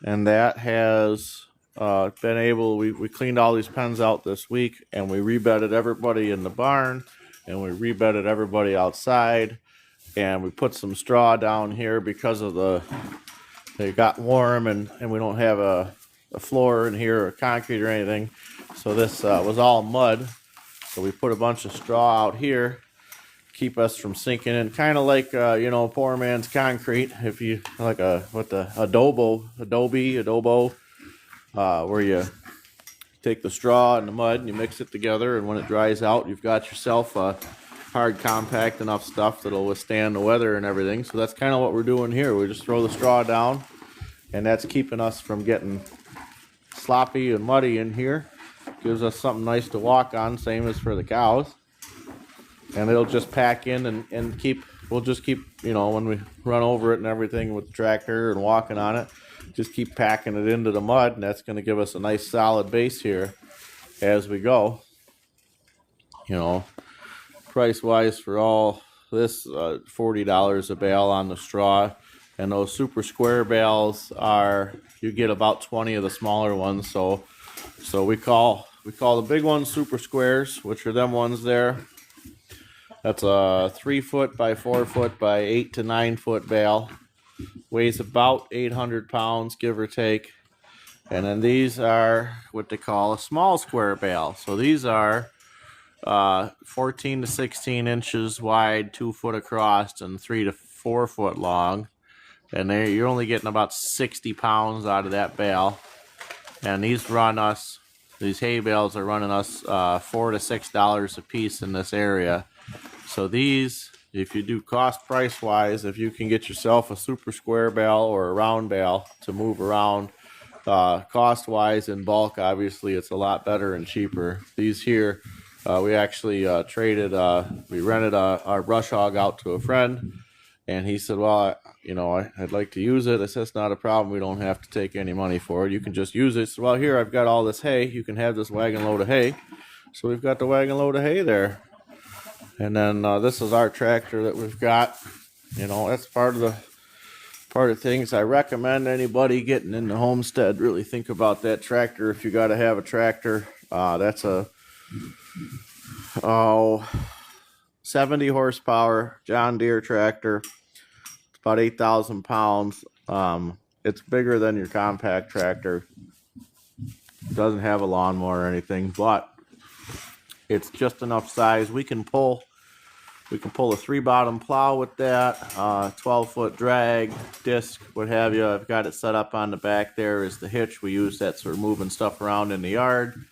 and that has been able, we cleaned all these pens out this week, and we rebedded everybody in the barn, and we rebedded everybody outside, and we put some straw down here because of they got warm, and we don't have a floor in here or concrete or anything, so this was all mud, so we put a bunch of straw out here, keep us from sinking in, kind of like you know, poor man's concrete. If you like adobo, where you take the straw and the mud and you mix it together, and when it dries out, you've got yourself a hard, compact enough stuff that'll withstand the weather and everything. So that's kind of what we're doing here. We just throw the straw down, and that's keeping us from getting sloppy and muddy in here. Gives us something nice to walk on, same as for the cows. And it'll just pack in and we'll just keep, you know, when we run over it and everything with the tractor and walking on it, just keep packing it into the mud, and that's going to give us a nice solid base here. as we go. You know, price wise for all this, $40 a bale on the straw, and those super square bales are, you get about 20 of the smaller ones. So we call the big ones super squares, which are them ones there. That's a 3 foot by 4 foot by 8 to 9 foot bale, weighs about 800 pounds give or take. And then these are what they call a small square bale. So these are 14 to 16 inches wide, 2 foot across, and 3 to 4 foot long. And you're only getting about 60 pounds out of that bale. And these hay bales are running us $4 to $6 a piece in this area. So these, if you do cost price wise, if you can get yourself a super square bale or a round bale to move around, cost wise in bulk, obviously it's a lot better and cheaper. These here, we actually we rented our brush hog out to a friend, and he said, well, I'd like to use it. I said, it's not a problem. We don't have to take any money for it. You can just use it. So, well, here I've got all this hay. You can have this wagon load of hay. So we've got the wagon load of hay there. And then this is our tractor that we've got. That's part of things I recommend anybody getting into homestead really think about that tractor. If you got to have a tractor, that's a 70 horsepower John Deere tractor. It's about 8,000 pounds. It's bigger than your compact tractor. It doesn't have a lawnmower or anything, but it's just enough size. We can pull a 3-bottom plow with that, 12-foot drag, disc, what have you. I've got it set up on the back there is the hitch. We use that for moving stuff around in the yard.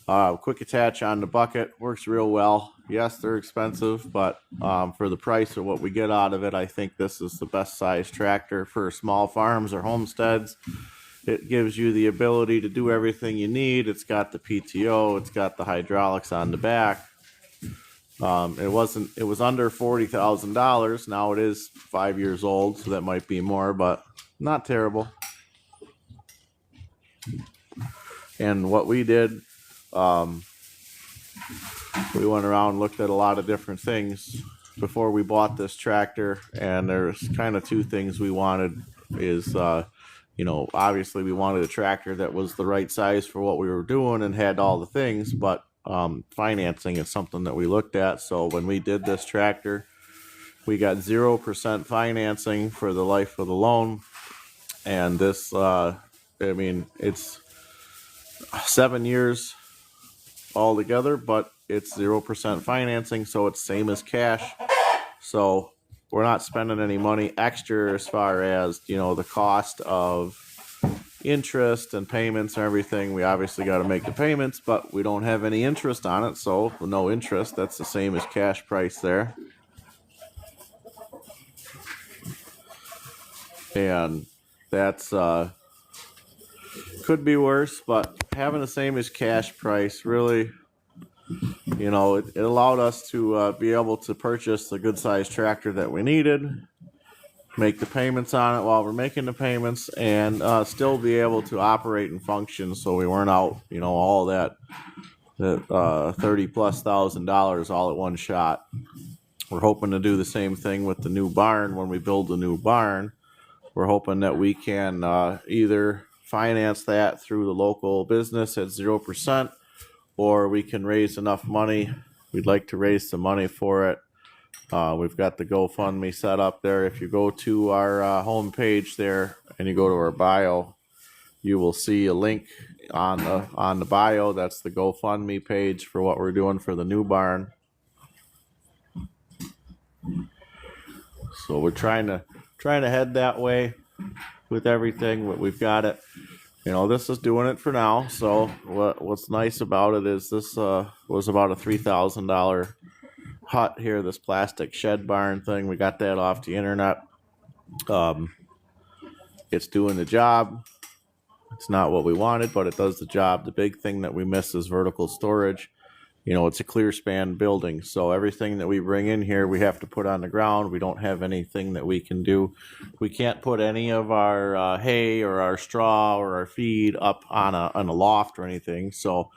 Quick attach on the bucket, works real well. Yes, they're expensive, but for the price of what we get out of it, I think this is the best size tractor for small farms or homesteads. It gives you the ability to do everything you need. It's got the PTO, it's got the hydraulics on the back. It was under $40,000. Now it is 5 years old, so that might be more, but not terrible. And what we did, we went around and looked at a lot of different things before we bought this tractor, and there's kind of two things we wanted is, obviously we wanted a tractor that was the right size for what we were doing and had all the things, but financing is something that we looked at. So when we did this tractor, we got 0% financing for the life of the loan. And this, it's 7 years altogether, but it's 0% financing, so it's same as cash. So we're not spending any money extra as far as, the cost of interest and payments and everything. We obviously got to make the payments, but we don't have any interest on it, so no interest. That's the same as cash price there. And that's could be worse, but having the same as cash price really, it allowed us to be able to purchase the good sized tractor that we needed, make the payments on it while we're making the payments, and still be able to operate and function, so we weren't out, all that $30,000+ all at one shot. We're hoping to do the same thing with the new barn. When we build the new barn, we're hoping that we can either finance that through the local business at 0%, or we can raise enough money. We'd like to raise some money for it. We've got the GoFundMe set up there. If you go to our home page there and you go to our bio, you will see a link on the bio. That's the GoFundMe page for what we're doing for the new barn. So we're trying to head that way with everything, but we've got it. This is doing it for now. So what's nice about it is this was about a $3,000 hut here, this plastic shed barn thing. We got that off the internet. It's doing the job. It's not what we wanted, but it does the job. The big thing that we miss is vertical storage. It's a clear span building, so everything that we bring in here we have to put on the ground. We don't have anything that we can do. We can't put any of our hay or our straw or our feed up on a loft or anything. So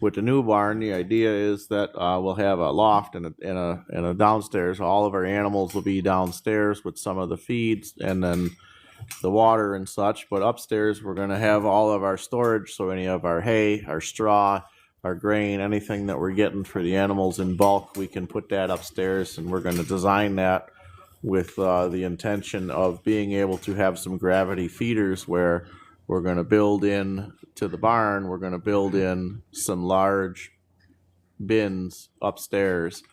with the new barn, the idea is that we'll have a loft and a downstairs. All of our animals will be downstairs with some of the feeds and then the water and such. But upstairs, we're going to have all of our storage. So any of our hay, our straw, our grain, anything that we're getting for the animals in bulk, we can put that upstairs. And we're going to design that with the intention of being able to have some gravity feeders where we're going to build in to the barn. We're going to build in some large bins upstairs,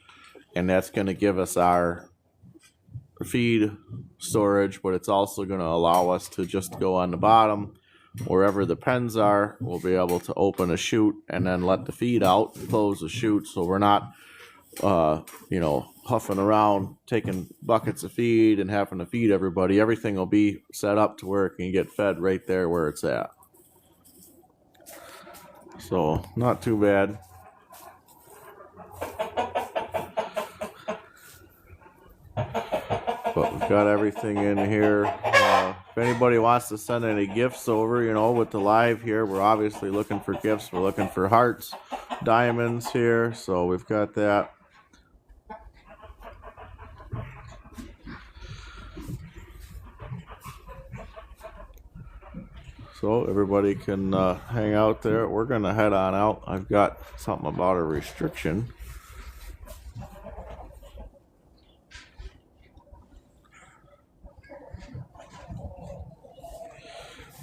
and that's going to give us our feed storage, but it's also going to allow us to just go on the bottom wherever the pens are. We'll be able to open a chute and then let the feed out, close the chute, so we're not huffing around taking buckets of feed and having to feed everybody. Everything will be set up to where it can get fed right there where it's at. So not too bad. But we've got everything in here. If anybody wants to send any gifts over, with the live here, we're obviously looking for gifts. We're looking for hearts, diamonds here. So we've got that. So everybody can hang out there. We're going to head on out. I've got something about a restriction.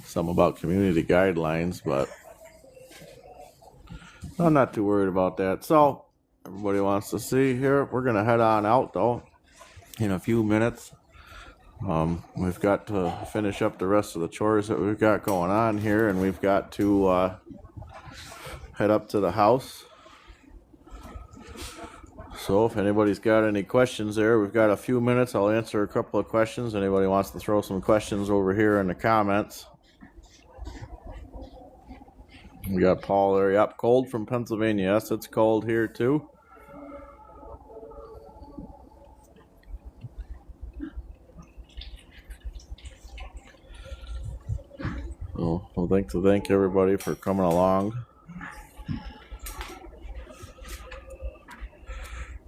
Something about community guidelines, but I'm not too worried about that. So everybody wants to see here. We're going to head on out, though, in a few minutes. We've got to finish up the rest of the chores that we've got going on here, and we've got to head up to the house. So if anybody's got any questions there, we've got a few minutes. I'll answer a couple of questions. Anybody wants to throw some questions over here in the comments. We got Paul there. Yep, cold from Pennsylvania. Yes, it's cold here too. So I'd like to thank everybody for coming along.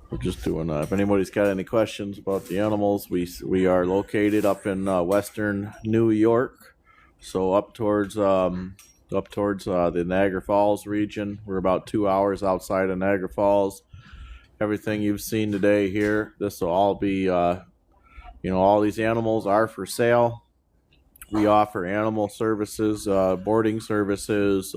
We're just doing if anybody's got any questions about the animals, we are located up in western New York, so up towards the Niagara Falls region. We're about 2 hours outside of Niagara Falls. Everything you've seen today here, this will all be all these animals are for sale. We offer animal services, boarding services,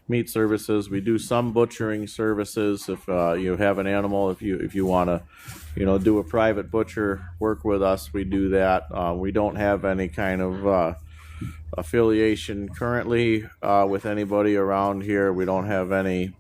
meat services. We do some butchering services. If you have an animal, if you want to, do a private butcher, work with us. We do that. We don't have any kind of affiliation currently with anybody around here. We don't have any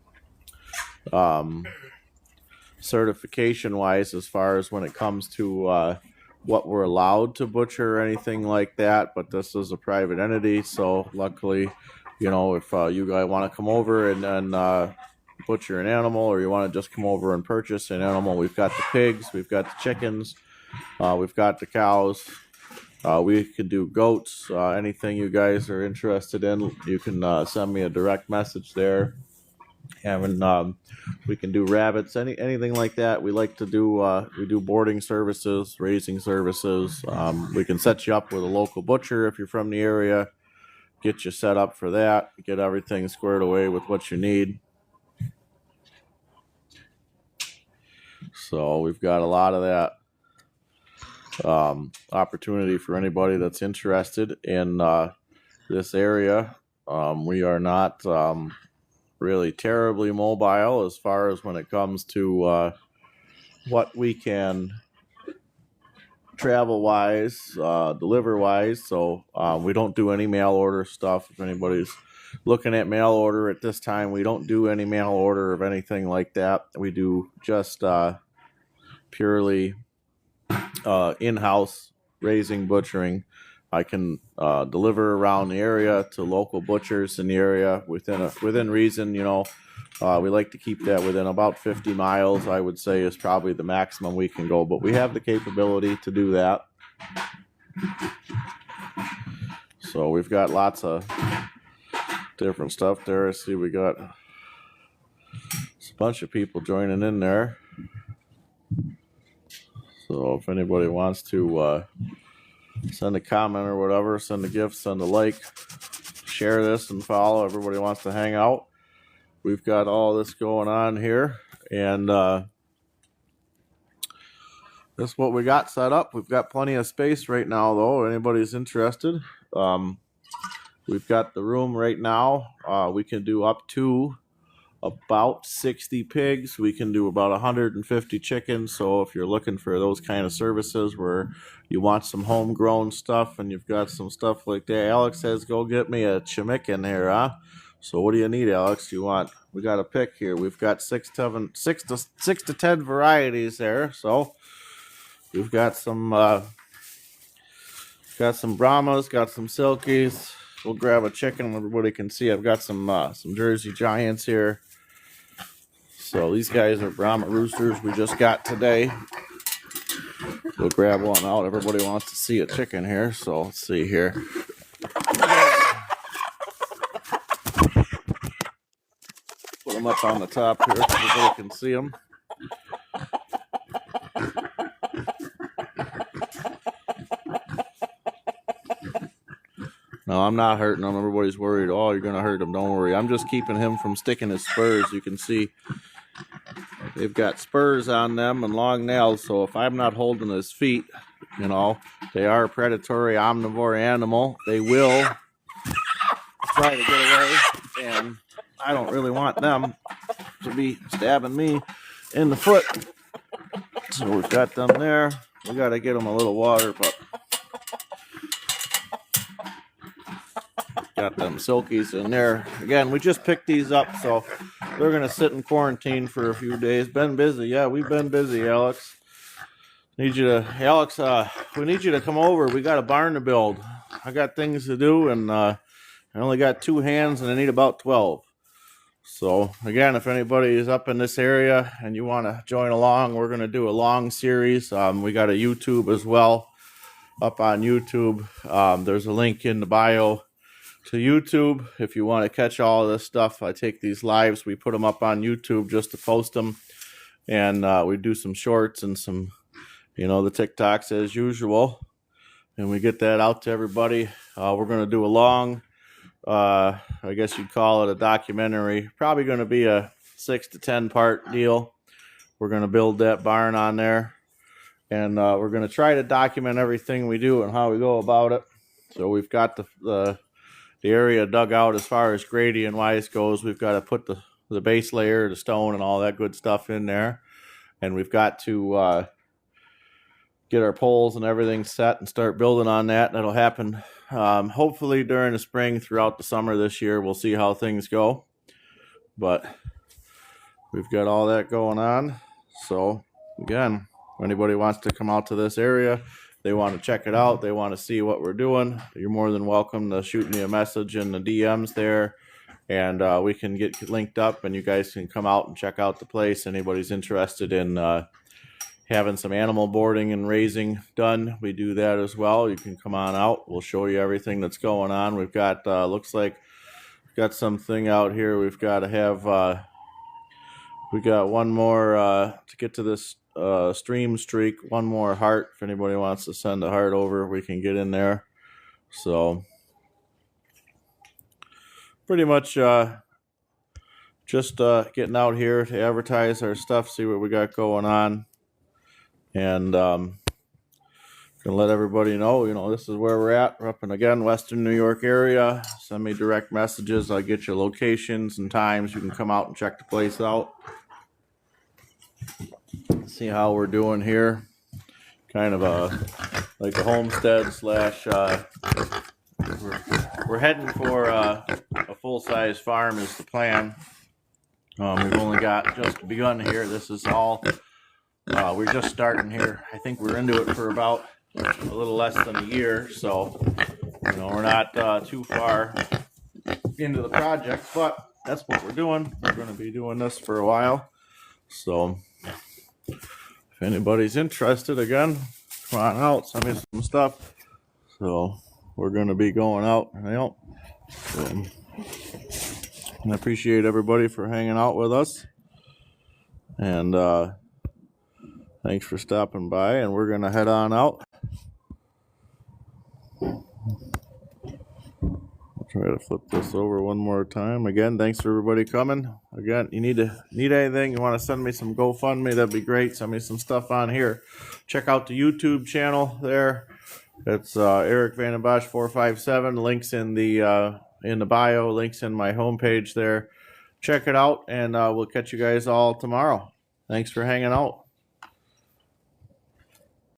certification wise as far as when it comes to what we're allowed to butcher or anything like that, but this is a private entity, so luckily, if you guys want to come over and butcher an animal, or you want to just come over and purchase an animal, we've got the pigs, we've got the chickens, we've got the cows, we can do goats, anything you guys are interested in, you can send me a direct message there. We can do rabbits, anything like that. We like to do we do boarding services, raising services. We can set you up with a local butcher if you're from the area, get you set up for that, get everything squared away with what you need. So we've got a lot of that opportunity for anybody that's interested in this area. We are not really terribly mobile as far as when it comes to what we can travel wise, deliver wise. So we don't do any mail order stuff. If anybody's looking at mail order at this time, we don't do any mail order of anything like that. We do just purely in-house raising, butchering. I can deliver around the area to local butchers in the area within reason. We like to keep that within about 50 miles, I would say, is probably the maximum we can go. But we have the capability to do that. So we've got lots of different stuff there. See, we got bunch of people joining in there. So if anybody wants to send a comment or whatever, send a gift, send a like, share this and follow. Everybody wants to hang out. We've got all this going on here, and this is what we got set up. We've got plenty of space right now, though. If anybody's interested, we've got the room right now. We can do up to about 60 pigs. We can do about 150 chickens. So if you're looking for those kind of services where you want some homegrown stuff and you've got some stuff like that, Alex says, go get me a chimichurri here, huh? So what do you need, Alex? We got a pick here. We've got 6 to 10 varieties there. So we've got some Brahmas, got some Silkies. We'll grab a chicken. Everybody can see. I've got some Jersey Giants here. So these guys are Brahma roosters we just got today. We'll grab one out. Everybody wants to see a chicken here. So let's see here. Put them up on the top here so everybody can see them. No, I'm not hurting them. Everybody's worried. Oh, you're going to hurt him. Don't worry. I'm just keeping him from sticking his spurs. You can see they've got spurs on them and long nails. So if I'm not holding his feet, you know, they are a predatory omnivore animal. They will try to get away. And I don't really want them to be stabbing me in the foot. So we've got them there. We got to get them a little water, but got them Silkies in there. Again, we just picked these up, so they're going to sit in quarantine for a few days. Been busy. Yeah, we've been busy, Alex. We need you to come over. We got a barn to build. I got things to do, and I only got 2 hands, and I need about 12. So, again, if anybody is up in this area and you want to join along, we're going to do a long series. We got a YouTube as well, up on YouTube. There's a link in the bio to YouTube if you want to catch all of this stuff. I take these lives, we put them up on YouTube just to post them, and we do some shorts and some, the TikToks as usual, and we get that out to everybody. We're going to do a long, I guess you'd call it a documentary, probably going to be a 6 to 10 part deal. We're going to build that barn on there, and we're going to try to document everything we do and how we go about it. So we've got the area dug out as far as gradient wise goes. We've got to put the base layer, the stone, and all that good stuff in there, and we've got to get our poles and everything set and start building on that. That'll happen hopefully during the spring, throughout the summer this year. We'll see how things go, but we've got all that going on. So again, if anybody wants to come out to this area, they want to check it out, they want to see what we're doing, you're more than welcome to shoot me a message in the DMs there, and we can get linked up and you guys can come out and check out the place. Anybody's interested in having some animal boarding and raising done, we do that as well. You can come on out, we'll show you everything that's going on. We've got looks like we've got something out here. We've got to have we got one more to get to this stream streak, one more heart. If anybody wants to send a heart over, we can get in there. So pretty much just getting out here to advertise our stuff, see what we got going on, and gonna let everybody know, this is where we're at. We're up in, again, Western New York area. Send me direct messages, I'll get your locations and times. You can come out and check the place out, see how we're doing here. Kind of like a homestead slash we're heading for a full-size farm is the plan. We've only got just begun here. This is all we're just starting here. I think we're into it for about a little less than a year, so we're not too far into the project, but that's what we're doing. We're going to be doing this for a while. So if anybody's interested, again, come on out, send me some stuff. So we're going to be going out. And I appreciate everybody for hanging out with us. And thanks for stopping by, and we're gonna head on out. I'll try to flip this over one more time. Again, thanks for everybody coming. Again, you need anything, you want to send me some GoFundMe, that'd be great. Send me some stuff on here. Check out the YouTube channel there. It's Eric Vandenbosch 457. Links in the bio. Links in my homepage there. Check it out, and we'll catch you guys all tomorrow. Thanks for hanging out.